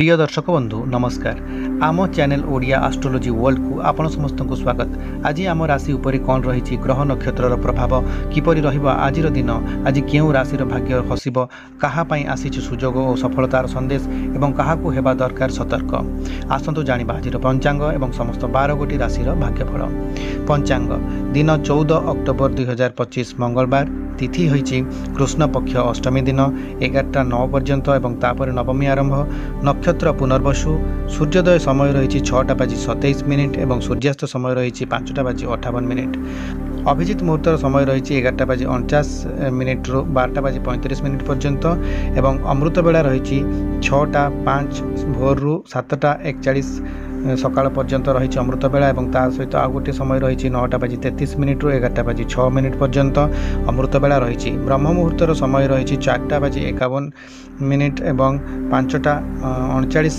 प्रिय दर्शक बंधु नमस्कार। आम चैनल ओडिया एस्ट्रोलॉजी वर्ल्ड को आपण समस्त को स्वागत। आज आम राशि उपरि कौन रही ग्रह नक्षत्र प्रभाव किपरि रहिबा आज दिन आज केउ राशि भाग्य हसिब काहापाई आसी सुजोग और सफलतार संदेश एवं काहाकू हेबा दरकार सतर्क। आसंतु जानिबा आज पंचांग एवं समस्त 12 गोटी राशि भाग्यफल। पंचांग दिन 14 अक्टोबर 2025 मंगलवार। तिथि होइछि कृष्ण पक्ष अष्टमी दिन 11टा 9 पर्यंत एवं तापर नवमी आरंभ। नक्षत्र पुनर्वसु। सूर्योदय समय रही 6:27 एवं सूर्यास्त समय रही 5:58। अभिजित मुहूर्तर समय रही 11:49 रु 12:35 पर्यंत एवं अमृत बेला रही 6:05 भोर रु 7:41 सकाळ पर्यंत रही अमृत बेला एवं ता सहित आ गोटे समय रही 9:33 रु 11:06 पर्यंत अमृत बेला रही। ब्रह्म मुहूर्तर समय रही 4:51 एवं 5:39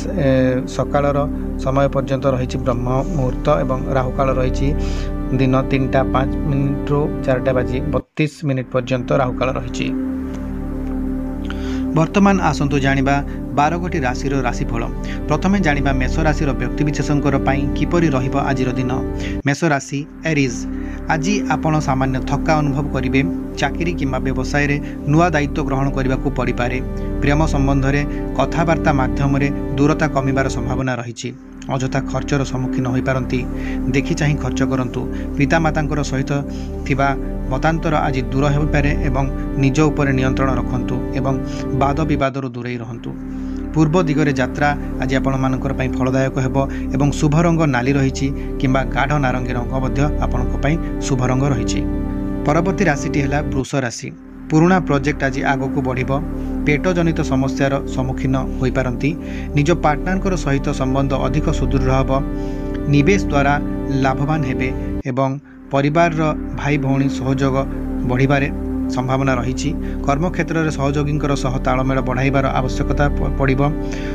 सकाळर समय पर्यंत रही ब्रह्म मुहूर्त एवं राहुकाल रही दिन 3:05 रु 4:32 पर्यंत राहुकाल रही। वर्तमान आसंतु जानिबा 12 गोटी राशिर राशिफल। प्रथमे जानिबा मेष राशिर व्यक्तिविशेषंकर पई किपरि रहिबो आजिर दिन। मेष राशि एरिज। आज आपण सामान्य थका अनुभव करिवे। चाकरी किंबा व्यवसाय रे नुआ दायित्व ग्रहण करने को पड़ पारे। प्रेम संबंध रे कथबार्ता माध्यम रे दूरता कमिबार संभावना रही। अजथा खर्चर सम्मुखीन हो पारती। देखि चाहि खर्च करंतु। पितामातांकर सहित थिबा मतांतर आज दूर हो पारे एवं निज उपर नियंत्रण रखंतु एवं वाद विवादर दूरे रहंतु। पूर्व दिगरे यात्रा आज आपण मानकर पई फलदायक हेबो एवं शुभ रंग नाली रहिछि किंबा गाढ़ नारंगी रंग मध्य आपणक पई शुभ रंग रहिछि। परवर्ती राशिटी हेला वृष राशि। पुराना प्रोजेक्ट आज आगको बढ़िबो। पेट जनित समस्यार सम्मुखीन होई पारंती। निज पार्टनर सहित संबंध अधिक सुदृढ़ हेबो। निवेश द्वारा लाभवान हेबे एवं परिवार भाई भौणी सहयोग बढ़िबारे संभावना रही। कर्मक्षेत्र में सहयोगी सह तालमेल बढ़ाइबार आवश्यकता पड़िबो।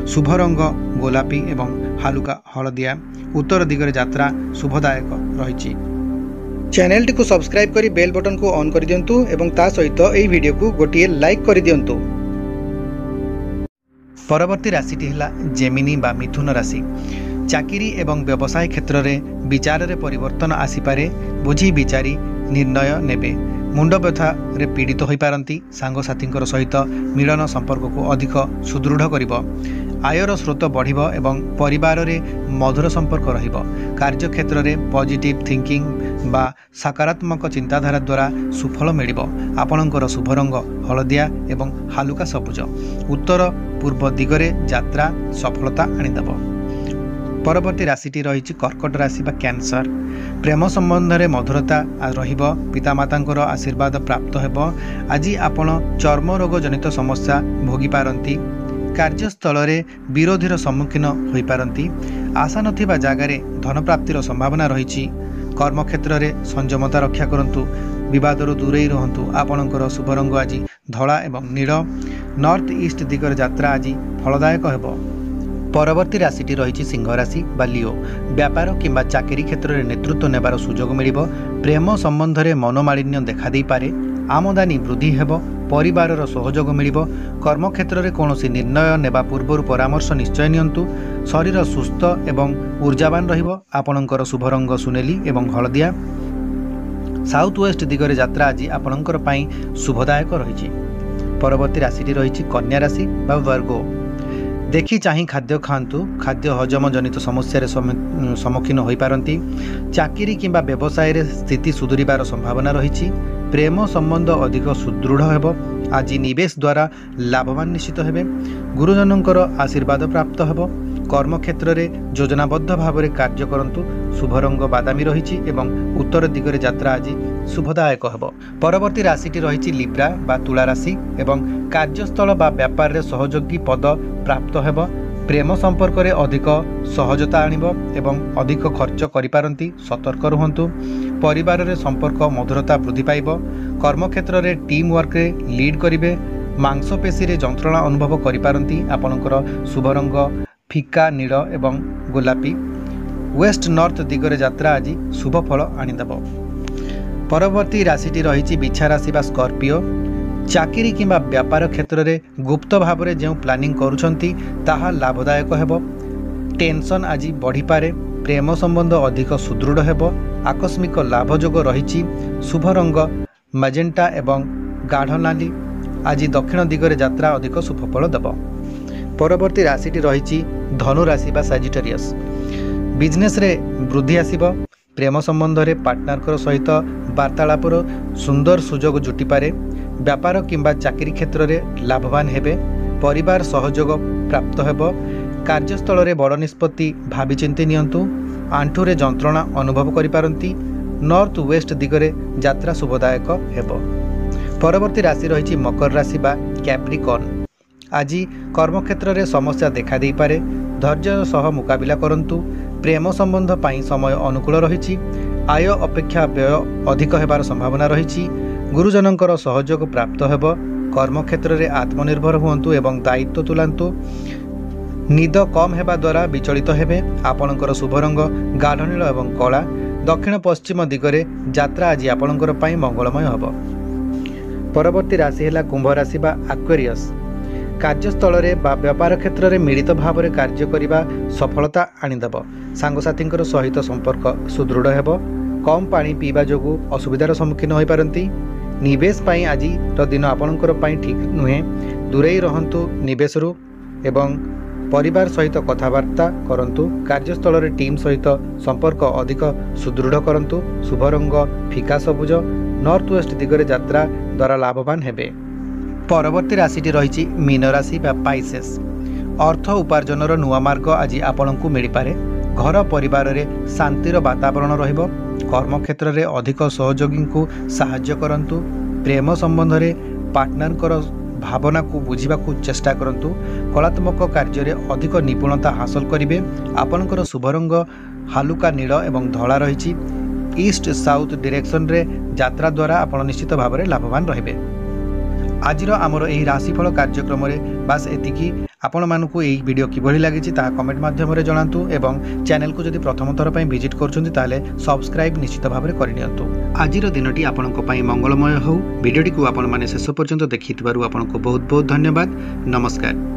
शुभ रंग गोलापी एवं हालुका हलदिया। उत्तर दिगरे यात्रा शुभदायक रही। चैनल को सब्सक्राइब करी बेल बटन को ऑन कर दियंतु एवं ता सहित एई वीडियो को गोटिए लाइक कर दियंतु। परवर्ती राशिटी हेला जेमिनी बा मिथुन राशि। चाकरी एवं व्यवसाय क्षेत्र में विचार रे परिवर्तन आसीपारे। बुझी विचारी निर्णय नेबे। मुंड व्यथा रे पीड़ित हो पारती। सांगसाथी सहित मिलन संपर्क को अधिक सुदृढ़ करिबो। आयर स्रोत बढ़िबो एवं परिवार रे मधुर संपर्क रहिबो। कार्य क्षेत्र में पॉजिटिव थिंकिंग बा सकारात्मक चिंताधारा द्वारा सुफल मिलिबो। आपणकर शुभ रंग हलदिया एवं हालुका सबुज। उत्तर पूर्व दिगरे यात्रा सफलता आनिदेबो। परवर्ती राशिटी रही कर्कट राशि बा कैंसर। प्रेम संबंध में मधुरता रहिबो। पितामातांकर आशीर्वाद प्राप्त हेबो। आज आपण चर्म रोग जनित समस्या भोगी पारंती। कार्यस्थल रे विरोधीर सम्मुखीन होई पारंती। आशा नथिबा जागारे धन प्राप्तिर संभावना रही। कर्मक्षेत्र में संयमता रक्षा करंतु। विवादर दूरे रहंतु। आपणकर शुभ रंग आज धला एवं नील। नॉर्थ ईस्ट दिगर यात्रा आज फलदायक हेबो। परवर्ती राशिटी रही सिंह राशि बा लिओ। व्यापार किंबा चाकरी क्षेत्र में नेतृत्व नेबार सुजोग मिलिबो। प्रेम संबंध में मनोमालिन्य देखा दे पारे। आमदानी वृद्धि हेबो। परिवारर सहयोग मिलिबो। कर्मक्षेत्र में कौनसी निर्णय नेबा पूर्व परामर्श निश्चय नियंतु। शरीर सुस्थ एवं ऊर्जावान रहिबो। आपणकर शुभ रंग सुनेली एवं हलदिया। साउथ वेस्ट दिगरे यात्रा आज आपणकर पई शुभदायक रही। परवर्ती राशिटी रही कन्या राशि बा वर्गो। देखि चाहि खाद्य खातु। खाद्य हजम जनित समस्या सम्मुखीन हो पारती। चाकरी किंबा व्यवसाय रे स्थिति सुधुरिबार संभावना रही। प्रेम संबंध अधिक सुदृढ़ हेबो। आज निवेश द्वारा लाभवान निश्चित हेबे। गुरुजनंकर आशीर्वाद प्राप्त हेबो। कर्मक्षेत्र में योजनाबद्ध भाव में कार्य करंतु। शुभ रंग बादामी रही एवं उत्तर दिगरे यात्रा आज शुभदायक हेबो। परवर्ती राशिटी रही लिब्रा बा तुला राशि एवं कार्यस्थल बा व्यापार रे सहयोगी पद प्राप्त हेबो। प्रेम संपर्क में अधिक सहजता आनिबो एवं अधिक खर्च करि पारंती। सतर्क रुहंतु। परिवार रे संपर्क मधुरता वृद्धि पाइबो। कर्मक्षेत्र में टीम वर्क रे लीड करिवे। मांसपेशी रे जंत्रणा अनुभव करि पारंती। आपणकर शुभ रंग फिका नील एवं गोलापी। वेस्ट नॉर्थ दिगरे यात्रा आज शुभ फल आनिदेबो। परवर्ती राशिटी रही बिछा राशि बा स्कॉर्पियो। चाकरी किंबा व्यापार क्षेत्र में गुप्त भाव में जो प्लानिंग करुछंती ताहा लाभदायक हेबो। टेंशन आज बढ़ी पारे। प्रेम संबंध अधिक सुदृढ़ हेबो। आकस्मिक लाभ जोग रही। शुभ रंग मैजेंटा एवं गाढ़ नाली। आज दक्षिण दिगरे यात्रा अधिक सुफल देव। परवर्ती राशिटी रही धनु राशि बा सैजिटेरियस। बिजनेस रे वृद्धि आसीबो। प्रेम संबंध रे पार्टनर सहित वार्तालापर सुंदर सुजोग जुटी पारे। व्यापार किंबा चाकरी क्षेत्र में लाभवान हेबे। परिवार सहयोग प्राप्त हेबो। कार्यस्थल रे बड़ निष्पत्ति भावी चिंती नियंतु। आंठू रे जंत्रणा अनुभव करि पारंती। नॉर्थ वेस्ट दिगरे यात्रा शुभदायक हेबो। परवर्ती राशि रही मकर राशि बा कैप्रिकॉर्न। आज कर्मक्षेत्र में समस्या देखा दे पारे। धैर्य सह मुकाबिला करंतु। प्रेम संबंध पाई समय अनुकूल रही। आय अपेक्षा व्यय अधिक हेबार संभावना रही। गुरुजनकर सहयोग प्राप्त हेबो। कर्मक्षेत्र में आत्मनिर्भर हुंतु एवं दायित्व तुलांतु। निद कम हेबा द्वारा विचलित हेबे। आपणकर शुभ रंग गाढ़ नील एवं कला। दक्षिण पश्चिम दिगरे यात्रा आज आपणकर पाई मंगलमय हेबो। परवर्ती राशि है कुंभ राशि बा एक्वेरियस। कार्यस्थल में व्यापार क्षेत्र में मिलित भाव में कार्य करने सफलता आनीदेव। सांगसाथी सहित संपर्क सुदृढ़ हेबो। कम पानी पीवा जोगु असुविधार सम्मुखीन हो पारंती। निवेश पाई आज दिन आपणकर पाई ठीक नुहे। दूरेई रहंतु निवेश रु एवं परिवार सहित कथबार्ता करंतु। कार्यस्थल में टीम सहित संपर्क अधिक सुदृढ़ करंतु। शुभ रंग फिका सबुज। नॉर्थ वेस्ट दिगरे यात्रा द्वारा लाभवान हेबे। परवर्ती राशिटी रही मीन राशि बा पाइसेस। अर्थ उपार्जनर नुआ मार्ग आज आपंक मिल पारे। घर परिवार में शांतिर वातावरण रहिबो। कर्मक्षेत्र में अधिक सहयोगी को साहाय्य करंतु। प्रेम संबंध में पार्टनर भावना को बुझा चेष्टा करंतु। कलात्मक कार्य में अधिक निपुणता हासिल करेंगे। आपणकर शुभ रंग हालुका नील एवं धला रही। ईस्ट साउथ डायरेक्शन रे यात्रा द्वारा आप निश्चित भाव में लाभवान रहिबे। आजिर आमर यही राशिफल कार्यक्रम में बास एतिकी। आपण मानकु यही वीडियो किभली लागिछि ता कमेंट माध्यम रे जणांतु एवं चैनल को जदि प्रथम थर पई विजिट करछन्ति ताले सब्सक्राइब निश्चित भाव में करनियंतु। आजिर दिनटी आपणक पई मंगलमय हो। वीडियोटी को आपण माने शेष पर्यंत देखिथिबारु आपणको बहुत बहुत धन्यवाद। नमस्कार।